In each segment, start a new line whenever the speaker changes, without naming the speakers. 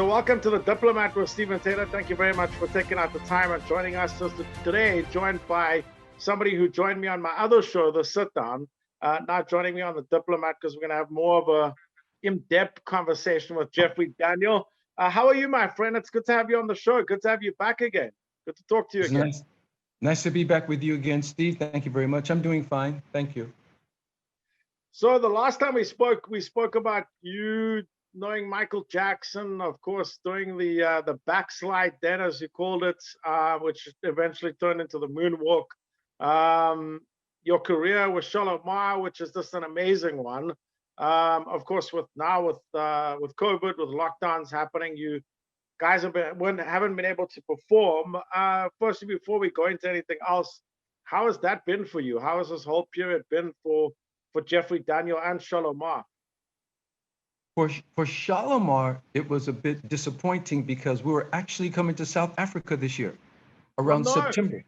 So welcome to the Diplomat with Stephen Taylor. Thank you very much for taking out the time and joining us today, joined by somebody who joined me on my other show, The Sit Down, now joining me on the Diplomat because we're going to have more of a in-depth conversation with Jeffrey Daniel. How are you, my friend? It's good to have you on the show. Good to have you back again. Good to talk to you again.
Nice to be back with you again, Steve. Thank you very much. I'm doing fine. Thank you.
So the last time we spoke about you knowing Michael Jackson, of course, doing the backslide then, as you called it, which eventually turned into the moonwalk. Your career with Shalomar, which is just an amazing one. Of course, with COVID, with lockdowns happening, you guys haven't been able to perform. Firstly, before we go into anything else, how has that been for you? How has this whole period been for Jeffrey Daniel and Shalomar?
For Shalomar, it was a bit disappointing because we were actually coming to South Africa this year, around September.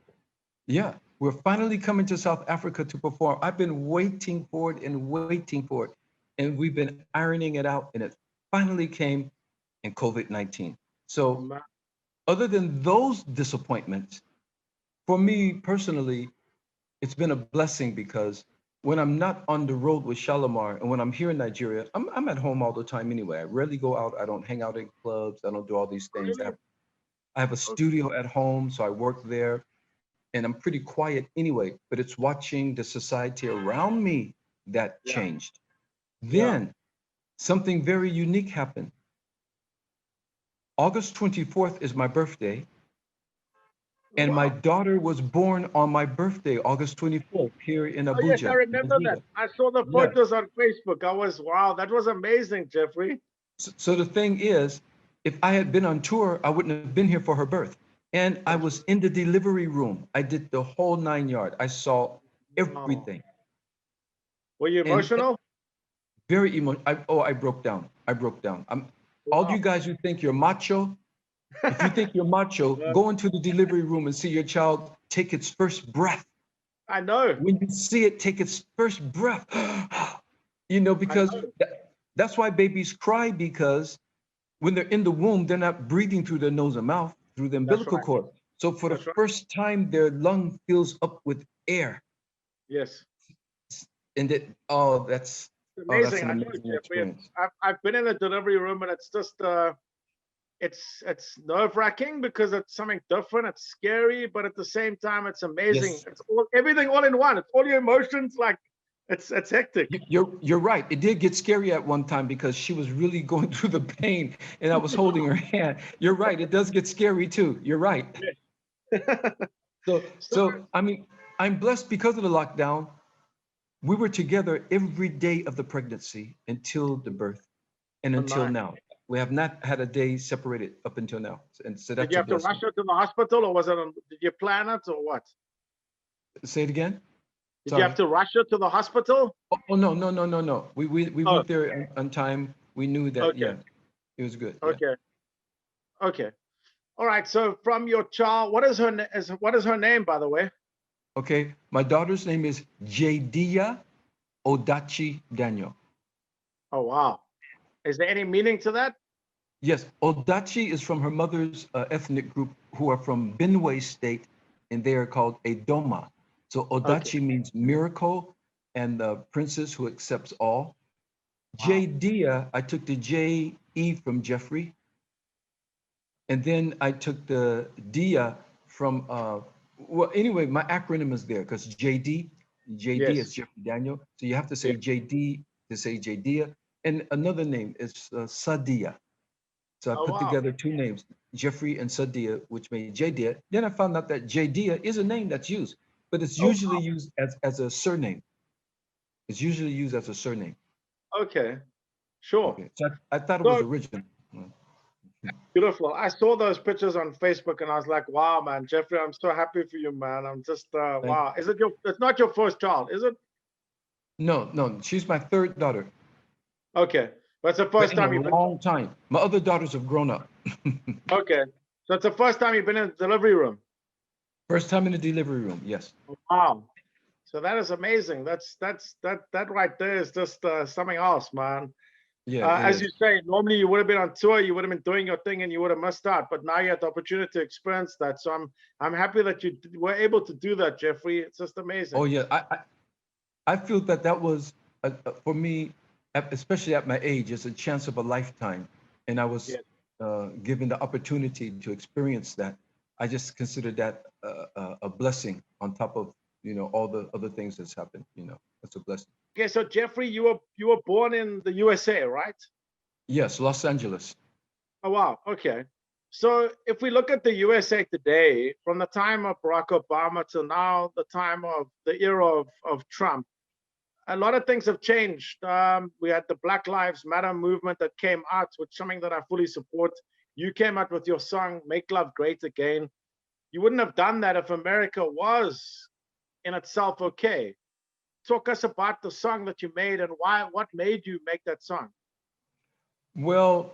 Yeah, we're finally coming to South Africa to perform. I've been waiting for it, and we've been ironing it out, and it finally came in COVID-19. So other than those disappointments, for me personally, it's been a blessing because when I'm not on the road with Shalomar and when I'm here in Nigeria, I'm at home all the time anyway. I rarely go out. I don't hang out in clubs. I don't do all these things. I have a studio at home, so I work there, and I'm pretty quiet anyway. But it's watching the society around me that changed. Then something very unique happened. August 24th is my birthday. And my daughter was born on my birthday, August 24th, here in Abuja.
Oh, yes, I remember that. I saw the photos on Facebook. Wow, that was amazing, Jeffrey.
So the thing is, if I had been on tour, I wouldn't have been here for her birth. And I was in the delivery room. I did the whole 9 yards. I saw everything.
Were you emotional?
Very emotional. I broke down. All you guys who think you're macho, if you think you're macho, go into the delivery room and see your child take its first breath.
I know.
When you see it take its first breath, because that's why babies cry, because when they're in the womb, they're not breathing through their nose and mouth, through the umbilical cord. So for the first time, their lung fills up with air.
Yes.
And that's
amazing.
That's an amazing experience.
I've been in a delivery room, and it's just it's nerve-wracking because it's something different. It's scary, but at the same time, it's amazing. Yes. It's everything all in one. It's all your emotions. Like it's hectic.
You're right. It did get scary at one time because she was really going through the pain, and I was holding her hand. You're right. It does get scary too. You're right. So I mean, I'm blessed because of the lockdown. We were together every day of the pregnancy until the birth, and until now. We have not had a day separated up until now. And so that's
Did you have to rush her to the hospital, or did you plan it, or what?
Say it again?
Did you have to rush her to the hospital?
Oh, no. We went there on time. We knew that, it was good.
Okay. Yeah. Okay. All right. So from your child, what is her name, by the way?
Okay. My daughter's name is Jadiya Odachi Daniel.
Oh, wow. Is there any meaning to that?
Yes, Odachi is from her mother's ethnic group, who are from Benue State, and they are called Edoma. So Odachi means miracle and the princess who accepts all. Wow. Jadiya, I took the J-E from Jeffrey, and then I took the Dia from, anyway, my acronym is there because JD is Jeffrey Daniel. So you have to say JD to say Jadiya. And another name is Sadia. So I put together two names, Jeffrey and Sadia, which made Jadiya. Then I found out that Jadiya is a name that's used, but it's usually used as a surname. It's usually used as a surname.
Okay, sure.
Okay. So I thought it was original.
Beautiful. I saw those pictures on Facebook, and I was like, wow, man, Jeffrey, I'm so happy for you, man. I'm just, wow. It's not your first child, is it?
No. She's my third daughter.
Okay, but it's the first time you've been.
Long time. My other daughters have grown up.
Okay, so it's the first time you've been in the delivery room.
First time in the delivery room, yes.
Wow, so that is amazing. That right there is just something else, man.
Yeah, it
As you
is.
say, normally you would have been on tour, you would have been doing your thing, and you would have missed out. But now you had the opportunity to experience that. So I'm happy that you were able to do that, Jeffrey. It's just amazing.
Oh yeah, I feel that that was for me, especially at my age, it's a chance of a lifetime, and I was
Yes.
given the opportunity to experience that. I just consider that a blessing on top of all the other things that's happened. That's a blessing.
Okay, so Jeffrey, you were born in the USA, right?
Yes, Los Angeles.
Oh wow. Okay. So if we look at the USA today, from the time of Barack Obama to now, the time of the era of Trump, a lot of things have changed. We had the Black Lives Matter movement that came out, which is something that I fully support. You came out with your song "Make Love Great Again." You wouldn't have done that if America was in itself okay. Talk us about the song that you made and why. What made you make that song?
Well,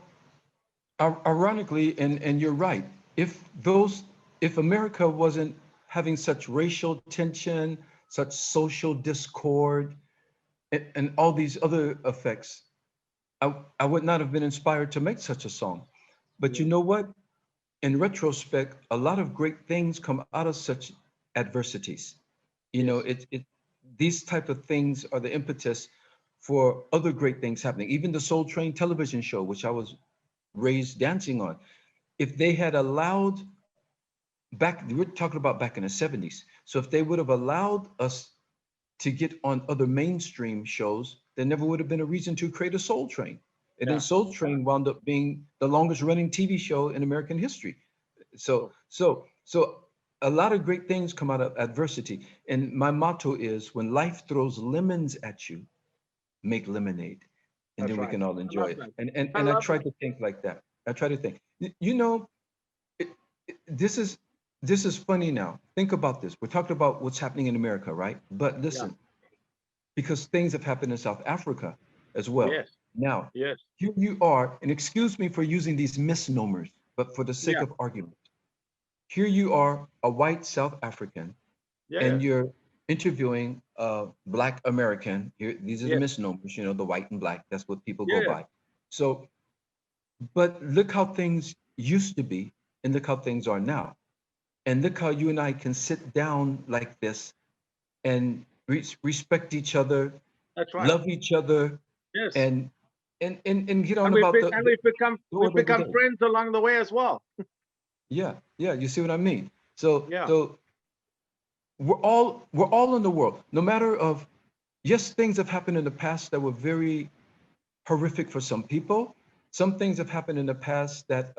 ironically, and you're right. If America wasn't having such racial tension, such social discord, and all these other effects, I would not have been inspired to make such a song. But you
Yeah.
know what? In retrospect, a lot of great things come out of such adversities.
Yes.
These type of things are the impetus for other great things happening. Even the Soul Train television show, which I was raised dancing on, if they had allowed back, we're talking about back in the 70s. So if they would have allowed us to get on other mainstream shows, there never would have been a reason to create a Soul Train. And then
Yeah.
Soul Train wound up being the longest running TV show in American history. So,
Sure.
so a lot of great things come out of adversity. And my motto is when life throws lemons at you, make lemonade. And
That's
then we
right.
can all
I
enjoy
love
it.
that. I
And I
love
try
that.
to think like that. I try to think. You know, it, this is funny now. Think about this. We're talking about what's happening in America, right? But
Yeah.
listen, because things have happened in South Africa as well.
Yes.
Now,
Yes.
here you are, and excuse me for using these misnomers, but for the sake
Yeah.
of argument, here you are, a white South African,
Yeah. Yeah.
and you're interviewing a Black American. Here, these are the
Yes.
misnomers, the white and black. That's what people
Yeah.
go
Yeah.
by. So, but look how things used to be, and look how things are now. And look how you and I can sit down like this and respect each other,
That's right.
love each other,
Yes.
and and get on
And
about
and
the
we've
order of the
become
day.
friends along the way as well.
Yeah, yeah, you see what I mean? So
Yeah.
so we're all in the world. No matter of yes, things have happened in the past that were very horrific for some people. Some things have happened in the past that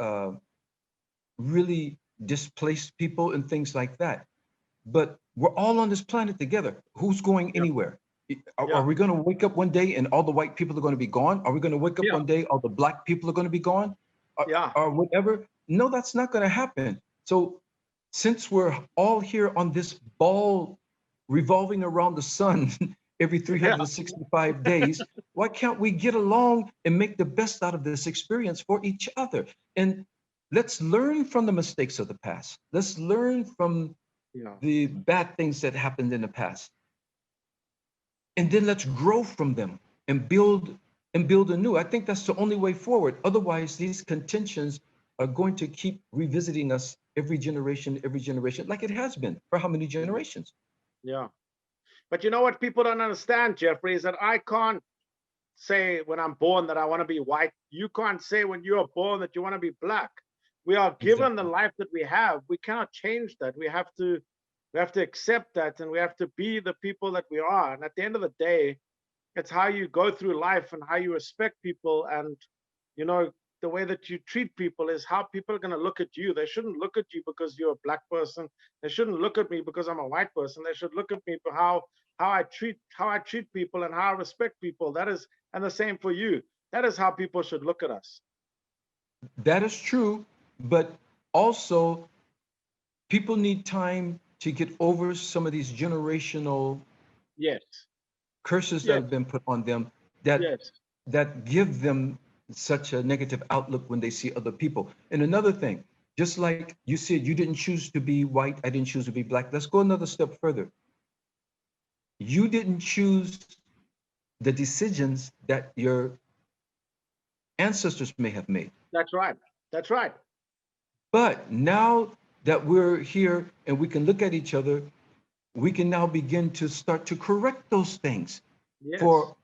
really displaced people and things like that. But we're all on this planet together. Who's going
Yeah.
anywhere? Are
Yeah.
we going to wake up one day and all the white people are going to be gone? Are we going to wake up
Yeah.
one day all the black people are going to be gone?
Yeah.
Or whatever? No, that's not going to happen. So since we're all here on this ball revolving around the sun every
Yeah.
365 days, why can't we get along and make the best out of this experience for each other? And let's learn from the mistakes of the past. Let's learn from
Yeah.
the bad things that happened in the past. And then let's grow from them and build anew. I think that's the only way forward. Otherwise, these contentions are going to keep revisiting us every generation, like it has been for how many generations?
Yeah. But you know what people don't understand, Jeffrey, is that I can't say when I'm born that I want to be white. You can't say when you are born that you want to be black. We are given the
Exactly.
life that we have. We cannot change that. We have to accept that, and we have to be the people that we are. And at the end of the day, it's how you go through life and how you respect people, and you know the way that you treat people is how people are going to look at you. They shouldn't look at you because you're a black person. They shouldn't look at me because I'm a white person. They should look at me for how I treat people and how I respect people. That is, and the same for you. That is how people should look at us.
That is true, but also people need time to get over some of these generational
Yes.
curses that
Yes.
have been put on them that
Yes.
that give them such a negative outlook when they see other people. And another thing, just like you said, you didn't choose to be white, I didn't choose to be black. Let's go another step further. You didn't choose the decisions that your ancestors may have made.
That's right. That's right.
But now that we're here and we can look at each other, we can now begin to start to correct those things
Yes.
for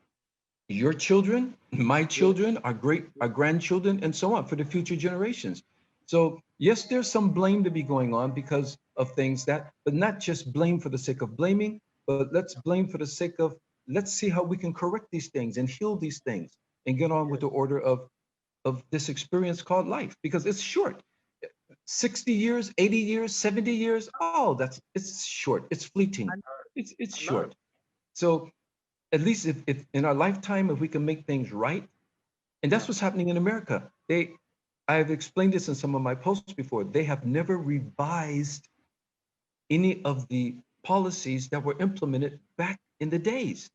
your children, my
Yes.
children, our grandchildren, and so on for the future generations. So yes, there's some blame to be going on because of things that, but not just blame for the sake of blaming, but let's blame for the sake of, let's see how we can correct these things and heal these things and get on with the order of this experience called life, because it's short. 60 years, 80 years, 70 years. Oh, it's short. It's fleeting.
I know.
It's
I know.
short. So at least if in our lifetime, if we can make things right, and that's
Yeah.
what's happening in America. I've explained this in some of my posts before. They have never revised any of the policies that were implemented back in the days.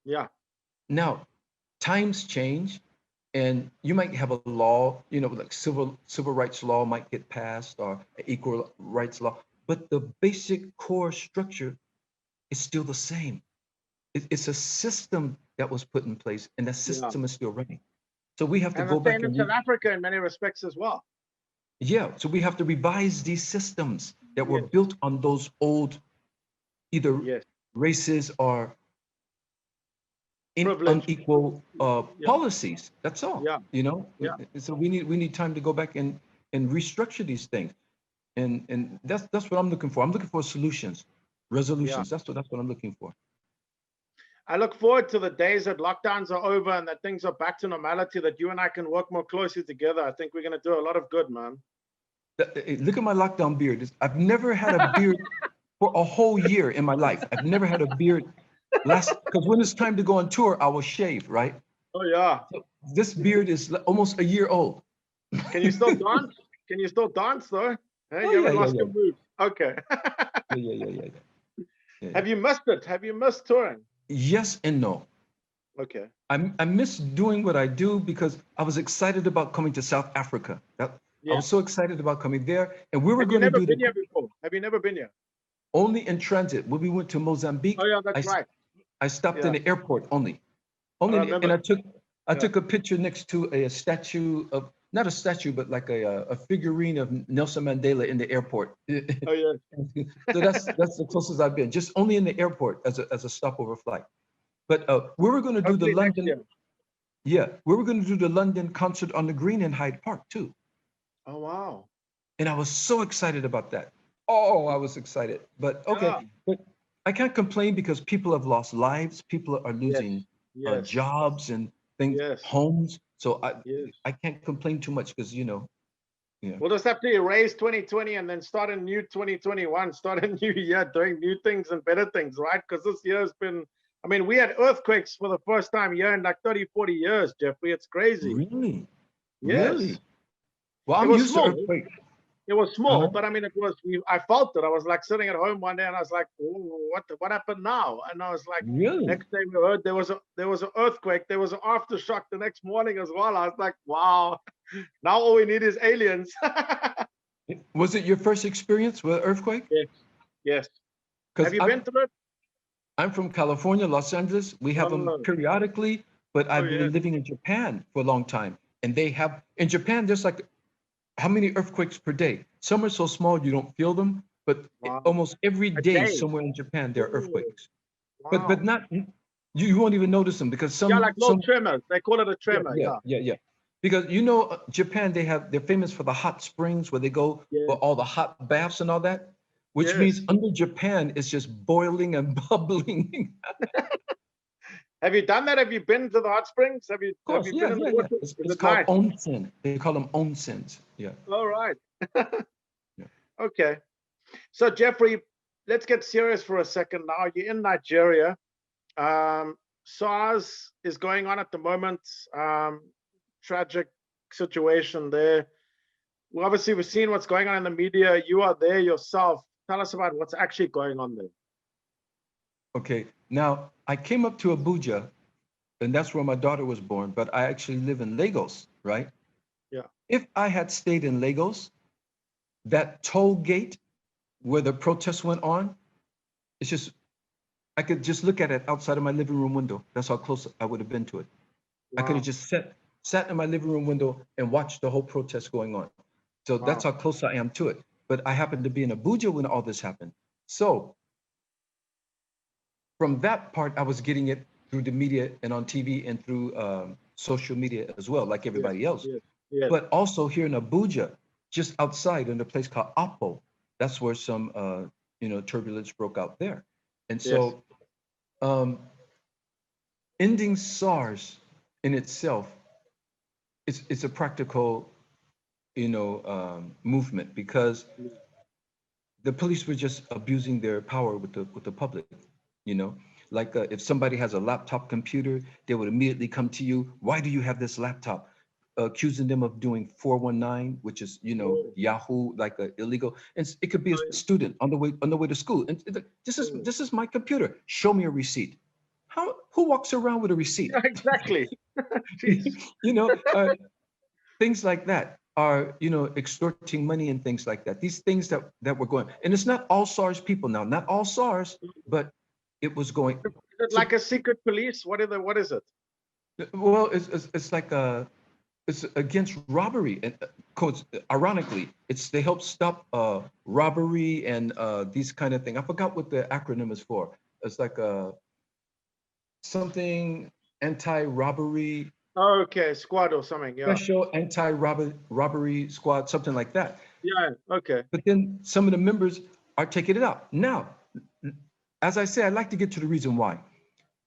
Yeah.
Now, times change, and you might have a law, like civil rights law might get passed or equal rights law, but the basic core structure is still the same. It's a system that was put in place, and that
Yeah.
system is still running. So we have to
And the
go back
same in
and
South Africa in many respects as well.
yeah. So we have to revise these systems that were
Yes.
built on those old either
Yes.
races or
Privilege.
unequal
Yeah.
policies. That's all.
Yeah. Yeah.
So we need time to go back and restructure these things, and that's what I'm looking for. I'm looking for solutions,
Yeah.
resolutions. That's what I'm looking for.
I look forward to the days that lockdowns are over and that things are back to normality, that you and I can work more closely together. I think we're going to do a lot of good, man.
Look at my lockdown beard. I've never had a beard for a whole year in my life. I've never had a beard because when it's time to go on tour, I will shave, right?
Oh, yeah.
So this beard is almost a year old.
Can you still dance? Can you still dance, though? Hey,
Oh
you
yeah,
haven't
yeah,
lost
yeah,
your moves. Okay.
yeah.
Have you missed it? Have you missed touring?
Yes and no.
Okay.
I miss doing what I do because I was excited about coming to South Africa. I
Yeah.
was so excited about coming there, and we were
Have you
going to
never
do
been here before? Have you never been here?
only in transit. When we went to Mozambique,
Oh, yeah, that's right.
I stopped in
Yeah.
the airport only,
I remember.
and I
Yeah.
took a picture next to a statue of, not a statue, but like a figurine of Nelson Mandela in the airport.
Oh, yeah.
So that's the closest I've been, just only in the airport as a stopover flight. But we were going to do the
Hopefully next
London,
year.
yeah, we were going to do the London concert on the Green in Hyde Park too,
Oh, wow.
and I was so excited about that. Oh, I was excited. But okay,
Yeah.
but I can't complain because people have lost lives, people are
Yes.
losing
Yes.
jobs and things,
Yes.
homes. So
Yes.
I can't complain too much because yeah.
We'll just have to erase 2020 and then start a new 2021, start a new year doing new things and better things, right? Because this year has been, I mean, we had earthquakes for the first time here in like 30, 40 years, Jeffrey. It's crazy.
Really,
Yes.
well,
It
I'm
was
used to
small.
earthquakes.
It was small,
Uh-huh.
but I mean, I felt it. I was like sitting at home one day and I was like, "Ooh, what happened now?" And I was like,
Really?
next day we heard there was an earthquake. There was an aftershock the next morning as well. I was like, wow, now all we need is aliens.
Was it your first experience with earthquake?
Yes. Yes. Have
Because
you been through it?
I'm from California, Los Angeles. We have them
Oh,
periodically, but
oh
I've
yes.
been living in Japan for a long time. And they have, in Japan, there's like how many earthquakes per day? Some are so small you don't feel them, but
Wow.
almost every
A
day
day.
somewhere in Japan there are
Ooh,
earthquakes. But
wow.
not you won't even notice them because
Yeah,
some
like little tremors. They call it a tremor. Yeah.
yeah. Because Japan, they're famous for the hot springs where they go for
Yes.
all the hot baths and all that, which
Yes.
means under Japan it's just boiling and bubbling.
Have you done that? Have you been to the hot springs? Have you
Of course,
been in the
yeah.
water?
It's,
Is
it's
it
called
nice?
onsen. They call them onsens. Yeah.
All right.
Yeah.
Okay. So Jeffrey, let's get serious for a second now. You're in Nigeria. SARS is going on at the moment. Tragic situation there. Well, obviously, we've seen what's going on in the media. You are there yourself. Tell us about what's actually going on there.
Okay. Now I came up to Abuja, and that's where my daughter was born. But I actually live in Lagos, right?
Yeah.
If I had stayed in Lagos, that toll gate where the protests went on, it's just I could just look at it outside of my living room window. That's how close I would have been to it. I could
Wow.
have just sat sat in my living room window and watched the whole protest going on. So that's how close I am to it. But I happened to be in Abuja when all this happened. So from that part, I was getting it through the media and on TV and through social media as well, like everybody else.
Yes.
But also here in Abuja, just outside in a place called Apo, that's where some turbulence broke out there. And so ending SARS in itself, it's a practical movement, because the police were just abusing their power with the public. Like if somebody has a laptop computer, they would immediately come to you. Why do you have this laptop? Accusing them of doing 419, which is Yahoo, like illegal. And it could be a student on the way to school. And this is my computer. Show me a receipt. Who walks around with a receipt?
Exactly.
Things like that are extorting money and things like that. These things that were going, and it's not all SARS people now, not all SARS, but it was going.
Is it like a secret police? What is it?
Well, it's like it's against robbery, and ironically, they help stop robbery and these kind of things. I forgot what the acronym is for. It's like something anti-robbery.
Oh, okay, squad or something. Yeah.
Special anti-robbery squad, something like that.
Yeah. Okay.
But then some of the members are taking it out. Now, as I say, I'd like to get to the reason why.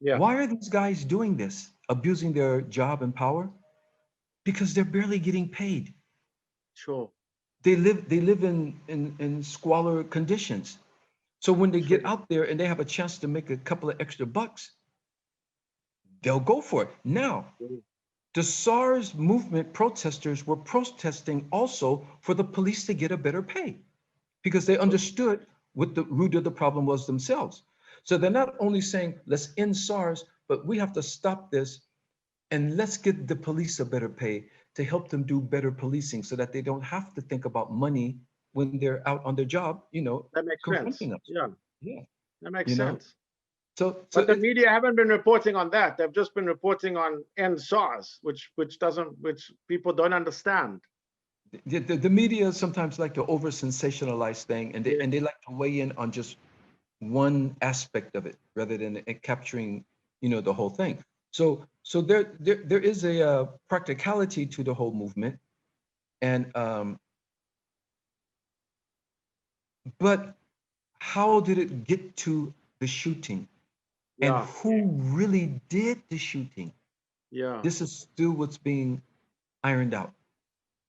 Yeah.
Why are these guys doing this, abusing their job and power? Because they're barely getting paid.
Sure.
They live in squalor conditions. So when they get out there and they have a chance to make a couple of extra bucks, they'll go for it. Now, the SARS movement protesters were protesting also for the police to get a better pay, because they understood what the root of the problem was themselves. So they're not only saying, let's end SARS, but we have to stop this and let's get the police a better pay to help them do better policing, so that they don't have to think about money when they're out on their job,
that makes
confronting
sense.
us.
Yeah. That makes sense.
But
the media haven't been reporting on that. They've just been reporting on end SARS, which people don't understand.
The media sometimes like to over sensationalize things, and they like to weigh in on just one aspect of it rather than capturing the whole thing. So there is a practicality to the whole movement, and but how did it get to the shooting? And who really did the shooting?
Yeah.
This is still what's being ironed out.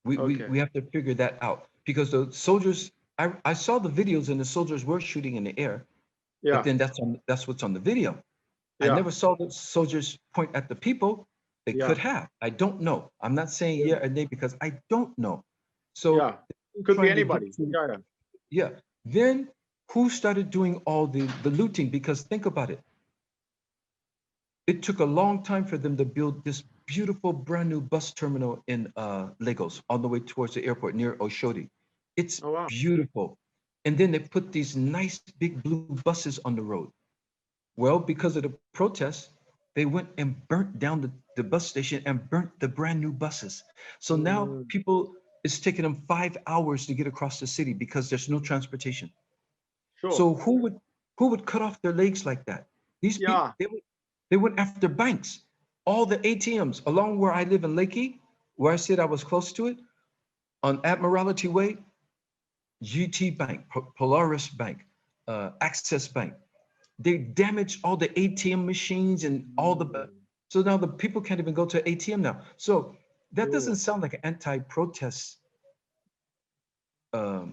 We have to figure that out, because the soldiers, I saw the videos and the soldiers were shooting in the air.
Yeah.
But then that's what's on the video. I never saw the soldiers point at the people. They could have. I don't know. I'm not saying yeah or nay, because I don't know. So
could be anybody.
Yeah. Then who started doing all the looting? Because think about it. It took a long time for them to build this beautiful brand new bus terminal in Lagos, on the way towards the airport near Oshodi. It's beautiful. And then they put these nice big blue buses on the road. Well, because of the protests, they went and burnt down the bus station and burnt the brand new buses. So now it's taking them 5 hours to get across the city because there's no transportation.
Sure.
So who would cut off their legs like that? These people, they went after banks. All the ATMs along where I live in Lakey, where I said I was close to it, on Admiralty Way, GT Bank, Polaris Bank, Access Bank. They damaged all the ATM machines and all the, so now the people can't even go to ATM now. So that doesn't sound like an anti-protest, how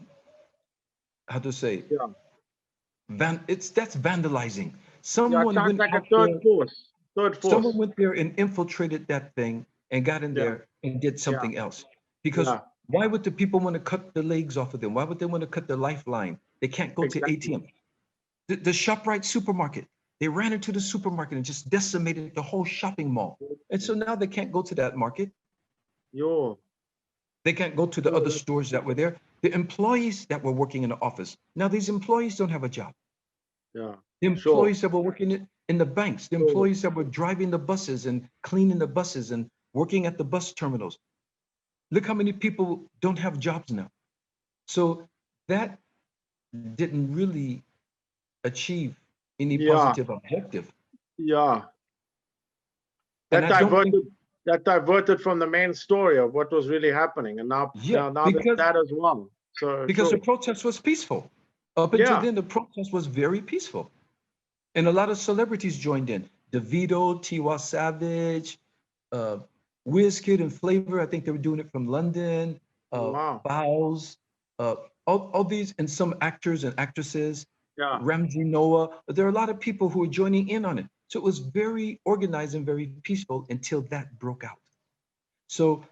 to say, that's vandalizing. Someone went
like
out
a third force.
Someone went there and infiltrated that thing and got in there and did something else. Because why would the people want to cut the legs off of them? Why would they want to cut the lifeline? They can't go to ATM. The ShopRite supermarket, they ran into the supermarket and just decimated the whole shopping mall. And so now they can't go to that market. They can't go to the other stores that were there. The employees that were working in the office, now these employees don't have a job. The employees that were working in the banks, the employees that were driving the buses and cleaning the buses and working at the bus terminals. Look how many people don't have jobs now. So that didn't really achieve any
Yeah,
positive objective.
yeah.
And
That
I don't think,
diverted from the main story of what was really happening, and now
yeah,
now there's that as well. So
because the
sure.
protest was peaceful. Up until
Yeah.
then, the protest was very peaceful. And a lot of celebrities joined in. DeVito, Tiwa Savage, uh, Wizkid and Flavor. I think they were doing it from London.
Wow.
Bows, uh, all these, and some actors and actresses.
Yeah.
Ramsey Noah. There are a lot of people who were joining in on it. So it was very organized and very peaceful until that broke out. So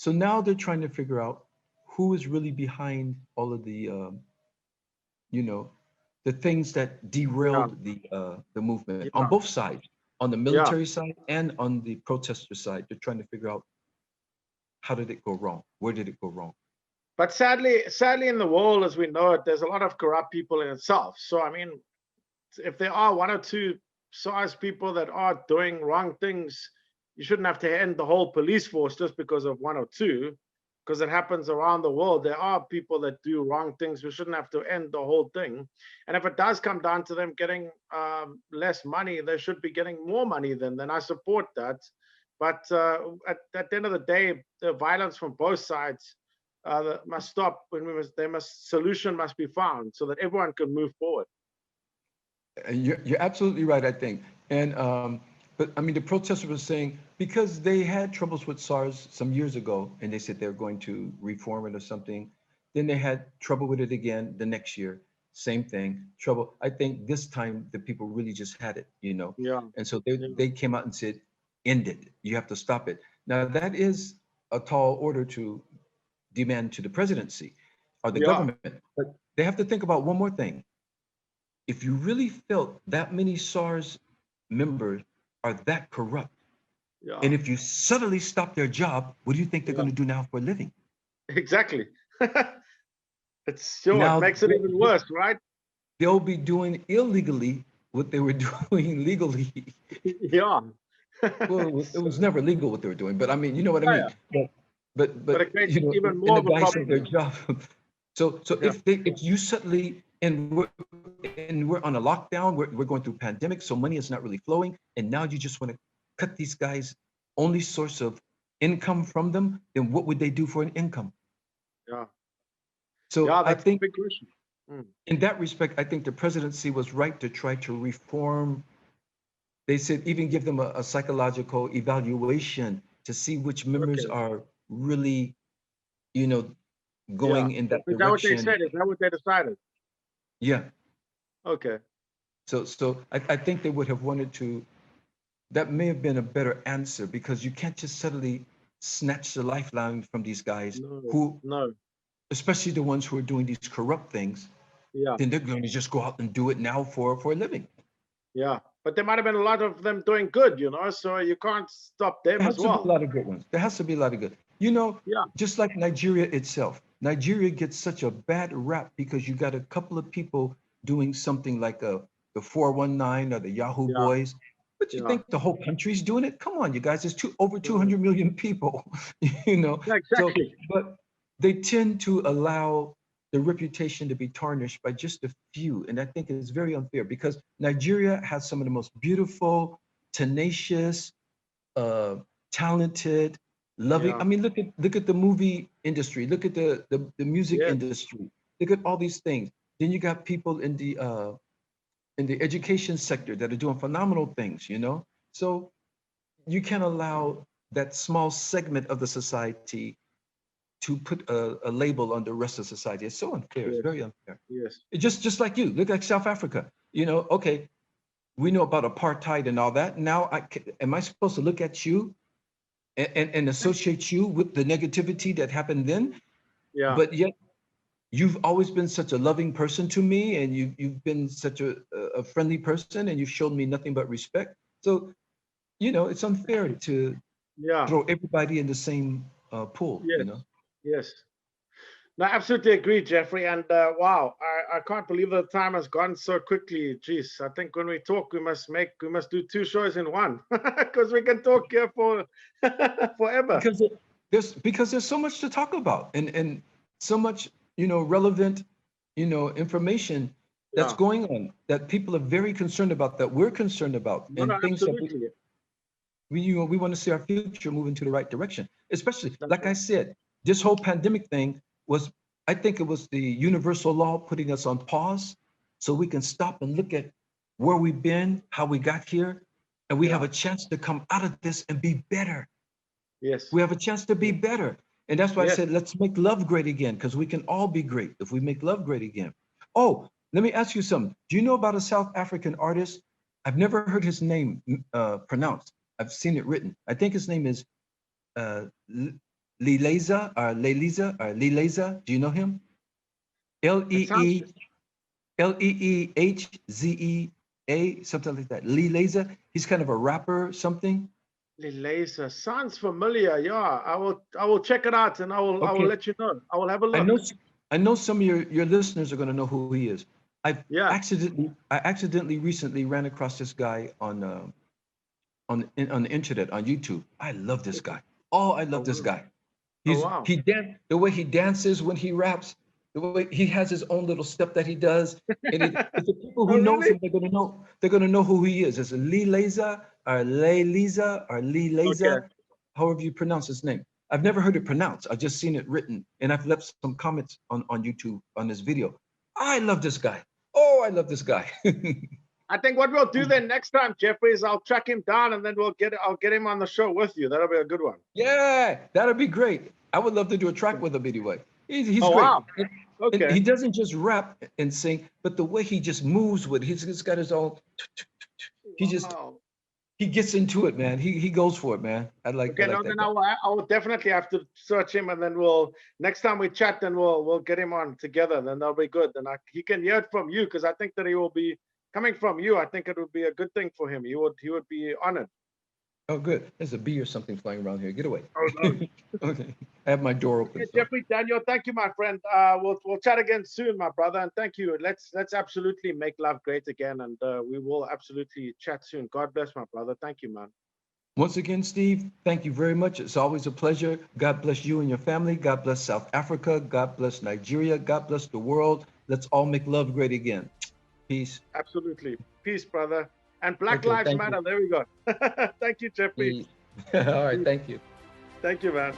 now they're trying to figure out who is really behind all of the you know, the things that
Yeah.
derailed the movement on
Yeah.
both sides, on the
Yeah.
military side and on the protester side. They're trying to figure out how did it go wrong? Where did it go wrong?
But sadly, in the world as we know it, there's a lot of corrupt people in itself. So I mean, if there are one or two SARS people that are doing wrong things, you shouldn't have to end the whole police force just because of one or two, because it happens around the world. There are people that do wrong things. We shouldn't have to end the whole thing. And if it does come down to them getting less money, they should be getting more money then I support that. But at the end of the day, the violence from both sides must stop. Solution must be found so that everyone can move forward.
You're absolutely right, I think. And but I mean, the protesters were saying because they had troubles with SARS some years ago, and they said they're going to reform it or something. Then they had trouble with it again the next year. Same thing, trouble. I think this time the people really just had it.
Yeah.
And so
Yeah.
they came out and said, end it. You have to stop it. Now that is a tall order to demand to the presidency or the
Yeah.
government. But they have to think about one more thing. If you really felt that many SARS members are that corrupt,
Yeah.
and if you suddenly stop their job, what do you think they're
Yeah.
going to do now for a living?
Exactly. It's sure, it
Now
makes it even worse, right?
they'll be doing illegally what they were doing legally.
Yeah.
Well, it
So,
was never legal what they were doing, but I mean, you know what I
yeah,
mean.
yeah.
But
But it creates
you know,
even
in
more
the
of a
guise of
problem
their
then.
job. So
Yeah.
if you suddenly and we're on a lockdown, we're going through pandemic, so money is not really flowing, and now you just want to cut these guys' only source of income from them, then what would they do for an income?
Yeah.
So
Yeah,
I
that's the
think
big question. Mm.
in that respect, I think the presidency was right to try to reform. They said even give them a psychological evaluation to see which members
Okay.
are really, you know,
Yeah.
going in that
Is that what they
direction.
said? Is that what they decided?
Yeah.
Okay.
So I think they would have wanted to, that may have been a better answer because you can't just suddenly snatch the lifeline from these guys
No.
who,
No.
especially the ones who are doing these corrupt things,
Yeah.
then they're going to just go out and do it now for a living.
Yeah. But there might have been a lot of them doing good, so you can't stop them
There
as
has to be a
well.
lot of good ones. There has to be a lot of good. You know,
Yeah.
just like Nigeria itself, Nigeria gets such a bad rap because you got a couple of people doing something like the 419 or the Yahoo
Yeah.
Boys. But you
Yeah.
think the whole country's doing it? Come on, you guys, there's over
No.
200 million people, you know.
Yeah,
So,
exactly.
but they tend to allow the reputation to be tarnished by just a few. And I think it's very unfair because Nigeria has some of the most beautiful, tenacious, uh, talented, loving.
Yeah.
I mean, look at the movie industry. Look at the music
Yes.
industry. Look at all these things. Then you got people in the education sector that are doing phenomenal things. So you can't allow that small segment of the society to put a label on the rest of society. It's so unfair. It's
Yes.
very unfair.
Yes.
It just like you. Look like South Africa. Okay, we know about apartheid and all that. Now, am I supposed to look at you and associate you with the negativity that happened then?
Yeah.
But yet you've always been such a loving person to me, and you've been such a friendly person, and you've shown me nothing but respect. So, it's unfair to
Yeah.
throw everybody in the same pool,
Yes. Yes. No, absolutely agree, Jeffrey. And wow, I can't believe the time has gone so quickly. Jeez, I think when we talk, we must do two shows in one because we can talk here for forever.
Because there's so much to talk about and so much, relevant, information that's
Yeah.
going on that people are very concerned about, that we're concerned about,
No,
and things that
absolutely.
we want to see our future move into the right direction. Especially,
That's
like I
right.
said, this whole pandemic thing was, I think it was the universal law putting us on pause so we can stop and look at where we've been, how we got here, and we have
Yeah.
a chance to come out of this and be better.
Yes.
We have a chance to be better. And that's why I
Yes.
said, let's make love great again, because we can all be great if we make love great again. Oh, let me ask you something. Do you know about a South African artist? I've never heard his name pronounced. I've seen it written. I think his name is Lileza or Leleza or Lileza. Do you know him?
It sounds
Leehzea, something like that. Lileza. He's kind of a rapper, something.
laser. Sounds familiar. Yeah. I will check it out and I will
Okay.
let you know. I will have a
I
look.
know some of your listeners are going to know who he is. I
Yeah.
accidentally recently ran across this guy on the internet, on YouTube. I love this guy. Oh, I
Oh,
love this
wow.
guy.
Oh, wow.
The way he dances when he raps, the way he has his own little step that he does. And it's the people
Oh,
who knows
really?
him, they're gonna know who he is. It's Lee Leza or Lee Leza or Lee
Okay.
Leza, however you pronounce his name. I've never heard it pronounced. I've just seen it written, and I've left some comments on YouTube on this video. I love this guy. Oh, I love this guy.
I think what we'll do then next time, Jeffrey, is I'll track him down and then I'll get him on the show with you. That'll be a good one.
Yeah, that'd be great. I would love to do a track with him anyway. He's
Oh,
great.
wow.
And
Okay.
he doesn't just rap and sing, but the way he just moves with he's got his own.
Wow.
He gets into it, man. He goes for it, man. I like
Okay, no,
that
then
guy.
I will definitely have to search him, and then next time we chat, then we'll get him on together. Then that'll be good. Then he can hear it from you, because I think that he will be coming from you. I think it would be a good thing for him. He would be honored.
Oh, good. There's a bee or something flying around here. Get away.
Oh, no.
Okay. I have my door open.
Okay,
So.
Jeffrey, Daniel, thank you, my friend. We'll chat again soon, my brother, and thank you. Let's absolutely make love great again, and we will absolutely chat soon. God bless, my brother. Thank you, man.
Once again, Steve, thank you very much. It's always a pleasure. God bless you and your family. God bless South Africa. God bless Nigeria. God bless the world. Let's all make love great again. Peace.
Absolutely. Peace, brother. And Black
Okay,
Lives
thank
Matter.
you.
There we go. Thank you, Jeffrey.
All right, thank you.
Thank you, man.